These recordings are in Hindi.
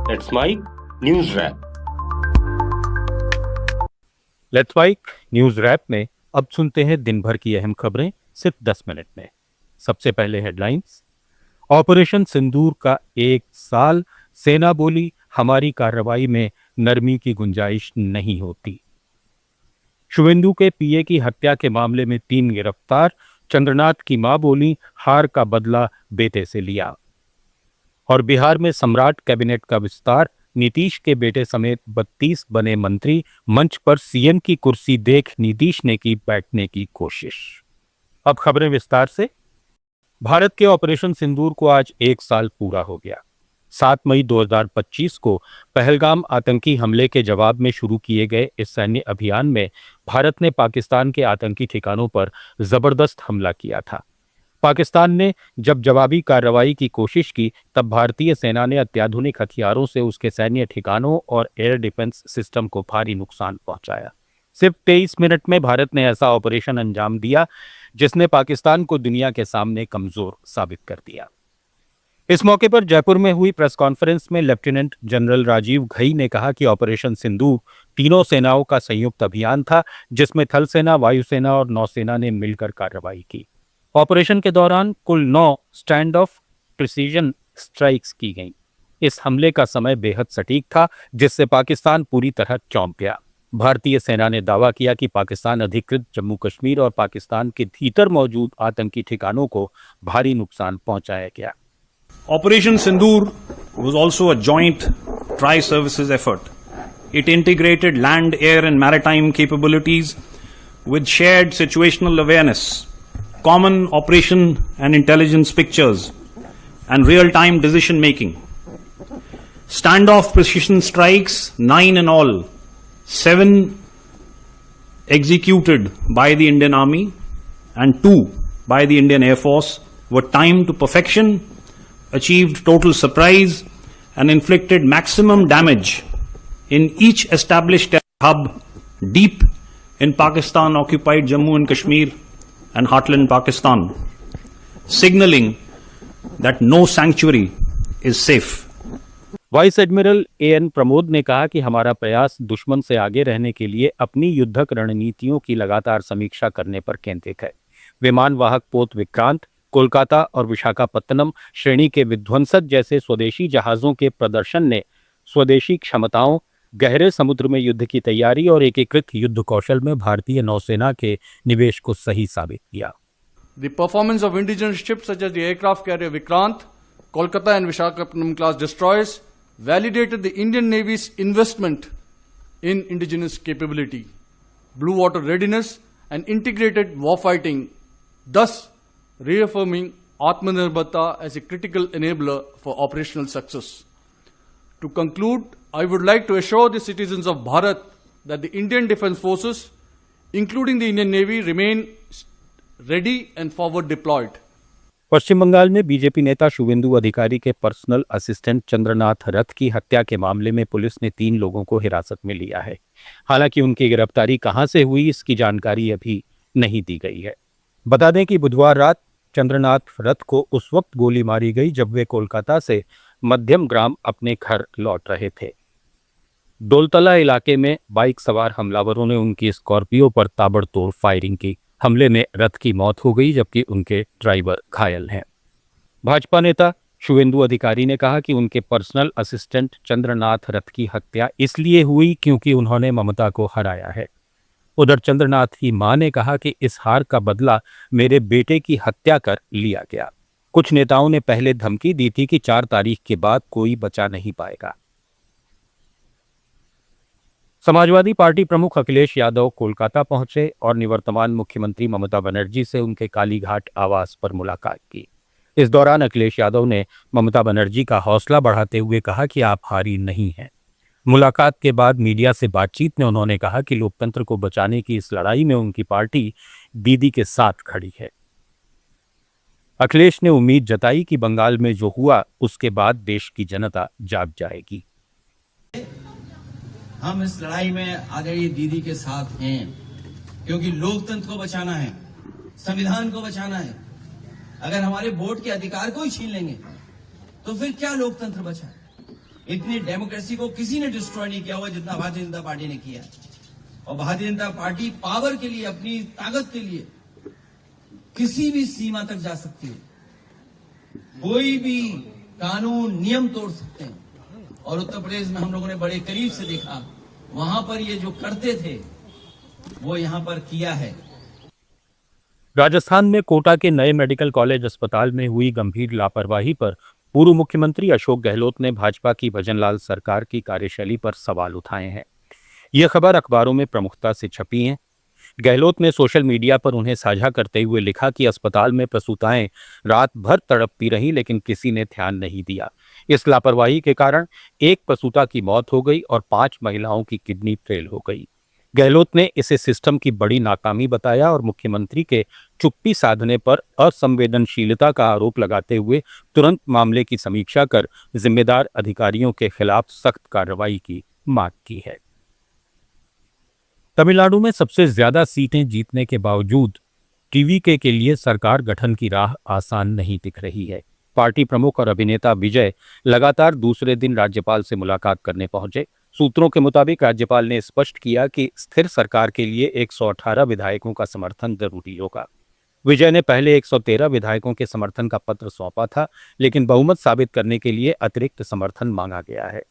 That's my news wrap. Let's bike news wrap में अब सुनते हैं दिन भर की अहम खबरें सिर्फ 10 मिनट में। सबसे पहले हेडलाइंस। ऑपरेशन सिंदूर का 1 साल, सेना बोली हमारी कार्रवाई में नरमी की गुंजाइश नहीं होती। शुवेंदु के पीए की हत्या के मामले में 3 गिरफ्तार। चंद्रनाथ की मां बोली हार का बदला बेटे से लिया। और बिहार में सम्राट कैबिनेट का विस्तार, नीतीश के बेटे समेत 32 बने मंत्री। मंच पर सीएम की कुर्सी देख नीतीश ने की बैठने की कोशिश। अब खबरें विस्तार से। भारत के ऑपरेशन सिंदूर को आज 1 साल पूरा हो गया। 7 मई 2025 को पहलगाम आतंकी हमले के जवाब में शुरू किए गए इस सैन्य अभियान में भारत ने पाकिस्तान के आतंकी ठिकानों पर जबरदस्त हमला किया था। पाकिस्तान ने जब जवाबी कार्रवाई की कोशिश की, तब भारतीय सेना ने अत्याधुनिक हथियारों से उसके सैन्य ठिकानों और एयर डिफेंस सिस्टम को भारी नुकसान पहुंचाया। सिर्फ 23 मिनट में भारत ने ऐसा ऑपरेशन अंजाम दिया जिसने पाकिस्तान को दुनिया के सामने कमजोर साबित कर दिया। इस मौके पर जयपुर में हुई प्रेस कॉन्फ्रेंस में लेफ्टिनेंट जनरल राजीव घई ने कहा कि ऑपरेशन सिंदूर तीनों सेनाओं का संयुक्त अभियान था, जिसमें थल सेना, वायुसेना और नौसेना ने मिलकर कार्रवाई की। ऑपरेशन के दौरान कुल 9 स्टैंड ऑफ प्रिसीजन स्ट्राइक्स की गईं। इस हमले का समय बेहद सटीक था, जिससे पाकिस्तान पूरी तरह चौंक गया। भारतीय सेना ने दावा किया कि पाकिस्तान अधिकृत जम्मू कश्मीर और पाकिस्तान के भीतर मौजूद आतंकी ठिकानों को भारी नुकसान पहुंचाया गया। Operation Sindoor was also a joint tri-services effort. It integrated land, air and maritime capabilities with shared situational awareness, common operation and intelligence pictures, and real-time decision making. Standoff precision strikes, 9 in all, 7 executed by the Indian Army and 2 by the Indian Air Force, were timed to perfection, achieved total surprise, and inflicted maximum damage in each established hub deep in Pakistan-occupied Jammu and Kashmir and heartland Pakistan, signaling that no sanctuary is safe. Vice admiral AN Pramod ने कहा कि हमारा प्रयास दुश्मन से आगे रहने के लिए अपनी युद्धक रणनीतियों की लगातार समीक्षा करने पर केंद्रित है। विमान वाहक पोत विक्रांत, कोलकाता और विशाखापत्तनम श्रेणी के विध्वंसक जैसे स्वदेशी जहाजों के प्रदर्शन ने स्वदेशी क्षमताओं, गहरे समुद्र में युद्ध की तैयारी और एकीकृत युद्ध कौशल में भारतीय नौसेना के निवेश को सही साबित किया। The performance of indigenous ships such as the aircraft carrier Vikrant, Kolkata and Visakhapatnam class destroyers validated the Indian Navy's investment in indigenous capability, blue water readiness and integrated warfighting, thus reaffirming Atmanirbharta as a critical enabler for operational success. To conclude, I would like to assure the citizens of Bharat that the Indian Defence Forces, including the Indian Navy, remain ready and forward deployed. पश्चिम बंगाल में बीजेपी नेता शुवेंदु अधिकारी के पर्सनल असिस्टेंट चंद्रनाथ रथ की हत्या के मामले में पुलिस ने 3 लोगों को हिरासत में लिया है। हालांकि उनकी गिरफ्तारी कहां से हुई, इसकी जानकारी अभी नहीं दी गई है। बता दें कि बुधवार रात चंद्रनाथ रथ को उस वक्त गोली मारी गई जब वे कोलकाता से मध्यम ग्राम अपने घर लौट रहे थे। डोलतला इलाके में बाइक सवार हमलावरों ने उनकी स्कॉर्पियो पर ताबड़तोड़ फायरिंग की। हमले में रथ की मौत हो गई जबकि उनके ड्राइवर घायल हैं। भाजपा नेता शुवेंदु अधिकारी ने कहा कि उनके पर्सनल असिस्टेंट चंद्रनाथ रथ की हत्या इसलिए हुई क्योंकि उन्होंने ममता को हराया है। उधर चंद्रनाथ की मां ने कहा कि इस हार का बदला मेरे बेटे की हत्या कर लिया गया। कुछ नेताओं ने पहले धमकी दी थी कि 4 तारीख के बाद कोई बचा नहीं पाएगा। समाजवादी पार्टी प्रमुख अखिलेश यादव कोलकाता पहुंचे और निवर्तमान मुख्यमंत्री ममता बनर्जी से उनके कालीघाट आवास पर मुलाकात की। इस दौरान अखिलेश यादव ने ममता बनर्जी का हौसला बढ़ाते हुए कहा कि आप हारी नहीं हैं। मुलाकात के बाद मीडिया से बातचीत में उन्होंने कहा कि लोकतंत्र को बचाने की इस लड़ाई में उनकी पार्टी दीदी के साथ खड़ी है। अखिलेश ने उम्मीद जताई कि बंगाल में जो हुआ उसके बाद देश की जनता जाग जाएगी। हम इस लड़ाई में आदरणीय दीदी के साथ हैं क्योंकि लोकतंत्र को बचाना है, संविधान को बचाना है। अगर हमारे वोट के अधिकार को ही छीन लेंगे तो फिर क्या लोकतंत्र बचा? इतनी डेमोक्रेसी को किसी ने डिस्ट्रॉय नहीं किया हुआ जितना भारतीय जनता पार्टी ने किया। और भारतीय जनता पार्टी पावर के लिए, अपनी ताकत के लिए किसी भी सीमा तक जा सकती है, कोई भी कानून नियम तोड़ सकते हैं। और उत्तर प्रदेश में हम लोगों ने बड़े करीब से देखा, वहां पर ये जो करते थे वो यहां पर किया है। राजस्थान में कोटा के नए मेडिकल कॉलेज अस्पताल में हुई गंभीर लापरवाही पर पूर्व मुख्यमंत्री अशोक गहलोत ने भाजपा की भजनलाल सरकार की कार्यशैली पर सवाल उठाए हैं। यह खबर अखबारों में प्रमुखता से छपी है। गहलोत ने सोशल मीडिया पर उन्हें साझा करते हुए लिखा कि अस्पताल में प्रसूताएं रात भर तड़पती रहीं लेकिन किसी ने ध्यान नहीं दिया। इस लापरवाही के कारण एक प्रसूता की मौत हो गई और 5 महिलाओं की किडनी फेल हो गई। गहलोत ने इसे सिस्टम की बड़ी नाकामी बताया और मुख्यमंत्री के चुप्पी साधने पर असंवेदनशीलता का आरोप लगाते हुए तुरंत मामले की समीक्षा कर जिम्मेदार अधिकारियों के खिलाफ सख्त कार्रवाई की मांग की है। तमिलनाडु में सबसे ज्यादा सीटें जीतने के बावजूद टीवीके के लिए सरकार गठन की राह आसान नहीं दिख रही है। पार्टी प्रमुख और अभिनेता विजय लगातार दूसरे दिन राज्यपाल से मुलाकात करने पहुंचे। सूत्रों के मुताबिक राज्यपाल ने स्पष्ट किया कि स्थिर सरकार के लिए 118 विधायकों का समर्थन जरूरी होगा। विजय ने पहले 113 विधायकों के समर्थन का पत्र सौंपा था, लेकिन बहुमत साबित करने के लिए अतिरिक्त समर्थन मांगा गया है।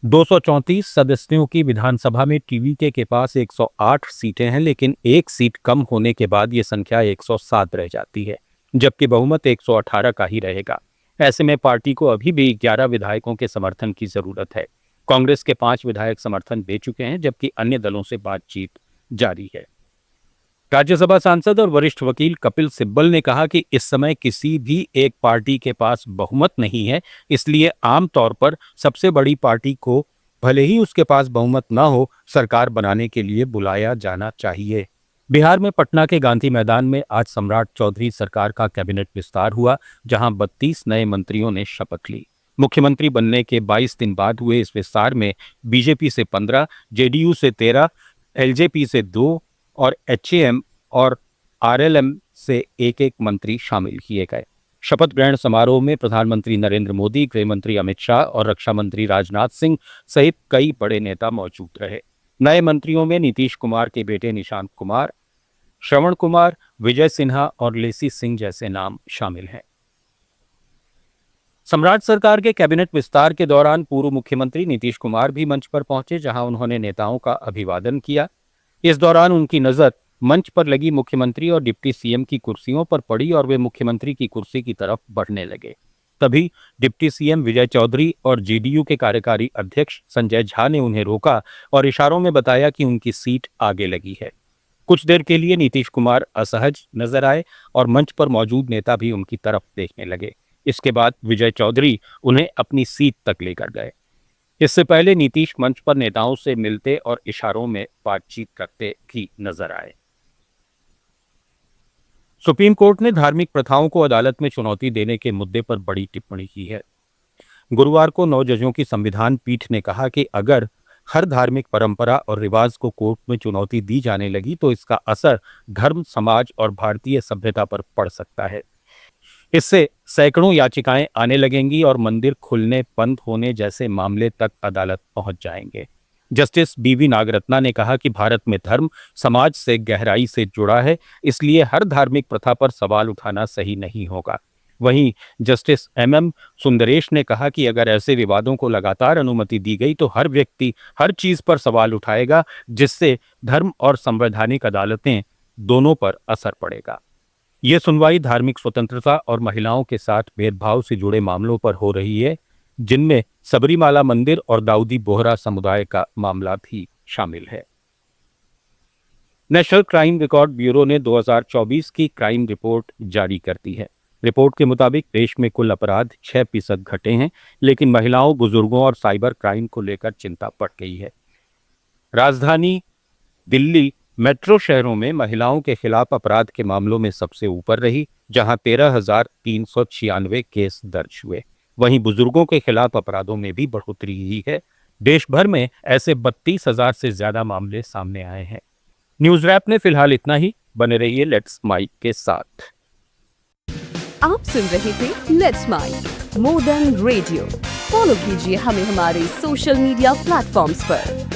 234 सदस्यों की विधानसभा में टीवीके के पास 108 सीटें हैं, लेकिन एक सीट कम होने के बाद ये संख्या 107 रह जाती है, जबकि बहुमत 118 का ही रहेगा। ऐसे में पार्टी को अभी भी 11 विधायकों के समर्थन की जरूरत है। कांग्रेस के 5 विधायक समर्थन दे चुके हैं, जबकि अन्य दलों से बातचीत जारी है। राज्यसभा सांसद और वरिष्ठ वकील कपिल सिब्बल ने कहा कि इस समय किसी भी एक पार्टी के पास बहुमत नहीं है, इसलिए आमतौर पर सबसे बड़ी पार्टी को भले ही उसके पास बहुमत न हो, सरकार बनाने के लिए बुलाया जाना चाहिए। बिहार में पटना के गांधी मैदान में आज सम्राट चौधरी सरकार का कैबिनेट विस्तार हुआ, जहां 32 नए मंत्रियों ने शपथ ली। मुख्यमंत्री बनने के 22 दिन बाद हुए इस विस्तार में बीजेपी से 15, जेडीयू से 13, एलजेपी से 2 और एचएएम और आरएलएम से एक मंत्री शामिल किए गए। शपथ ग्रहण समारोह में प्रधानमंत्री नरेंद्र मोदी, गृह मंत्री अमित शाह और रक्षा मंत्री राजनाथ सिंह सहित कई बड़े नेता मौजूद रहे। नए मंत्रियों में नीतीश कुमार के बेटे निशांत कुमार, श्रवण कुमार, विजय सिन्हा और लेसी सिंह जैसे नाम शामिल हैं। सम्राट सरकार के कैबिनेट विस्तार के दौरान पूर्व मुख्यमंत्री नीतीश कुमार भी मंच पर पहुंचे, जहां उन्होंने नेताओं का अभिवादन किया। इस दौरान उनकी नजर मंच पर लगी मुख्यमंत्री और डिप्टी सीएम की कुर्सियों पर पड़ी और वे मुख्यमंत्री की कुर्सी की तरफ बढ़ने लगे। तभी डिप्टी सीएम विजय चौधरी और जेडीयू के कार्यकारी अध्यक्ष संजय झा ने उन्हें रोका और इशारों में बताया कि उनकी सीट आगे लगी है। कुछ देर के लिए नीतीश कुमार असहज नजर आए और मंच पर मौजूद नेता भी उनकी तरफ देखने लगे। इसके बाद विजय चौधरी उन्हें अपनी सीट तक लेकर गए। इससे पहले नीतीश मंच पर नेताओं से मिलते और इशारों में बातचीत करते भी नजर आए। सुप्रीम कोर्ट ने धार्मिक प्रथाओं को अदालत में चुनौती देने के मुद्दे पर बड़ी टिप्पणी की है। गुरुवार को 9 जजों की संविधान पीठ ने कहा कि अगर हर धार्मिक परंपरा और रिवाज को कोर्ट में चुनौती दी जाने लगी तो इसका असर धर्म, समाज और भारतीय सभ्यता पर पड़ सकता है। इससे सैकड़ों याचिकाएं आने लगेंगी और मंदिर खुलने बंद होने जैसे मामले तक अदालत पहुंच जाएंगे। जस्टिस बीवी नागरत्ना ने कहा कि भारत में धर्म समाज से गहराई से जुड़ा है, इसलिए हर धार्मिक प्रथा पर सवाल उठाना सही नहीं होगा। वहीं जस्टिस एमएम सुंदरेश ने कहा कि अगर ऐसे विवादों को लगातार अनुमति दी गई तो हर व्यक्ति हर चीज पर सवाल उठाएगा, जिससे धर्म और संवैधानिक अदालतें दोनों पर असर पड़ेगा। ये सुनवाई धार्मिक स्वतंत्रता और महिलाओं के साथ भेदभाव से जुड़े मामलों पर हो रही है, जिनमें सबरीमाला मंदिर और दाऊदी बोहरा समुदाय का मामला भी शामिल है। नेशनल क्राइम रिकॉर्ड ब्यूरो ने 2024 की क्राइम रिपोर्ट जारी कर दी है। रिपोर्ट के मुताबिक देश में कुल अपराध 6% घटे हैं, लेकिन महिलाओं, बुजुर्गों और साइबर क्राइम को लेकर चिंता बढ़ गई है। राजधानी दिल्ली मेट्रो शहरों में महिलाओं के खिलाफ अपराध के मामलों में सबसे ऊपर रही, जहां 13,396 केस दर्ज हुए। वहीं बुजुर्गों के खिलाफ अपराधों में भी बढ़ोतरी हुई है। देश भर में ऐसे 32,000 से ज्यादा मामले सामने आए हैं। न्यूज रैप में फिलहाल इतना ही। बने रहिए लेट्स माइक के साथ। आप सुन रहे थे let's mic more than radio. Follow कीजिए हमें हमारे सोशल मीडिया प्लेटफॉर्म्स पर।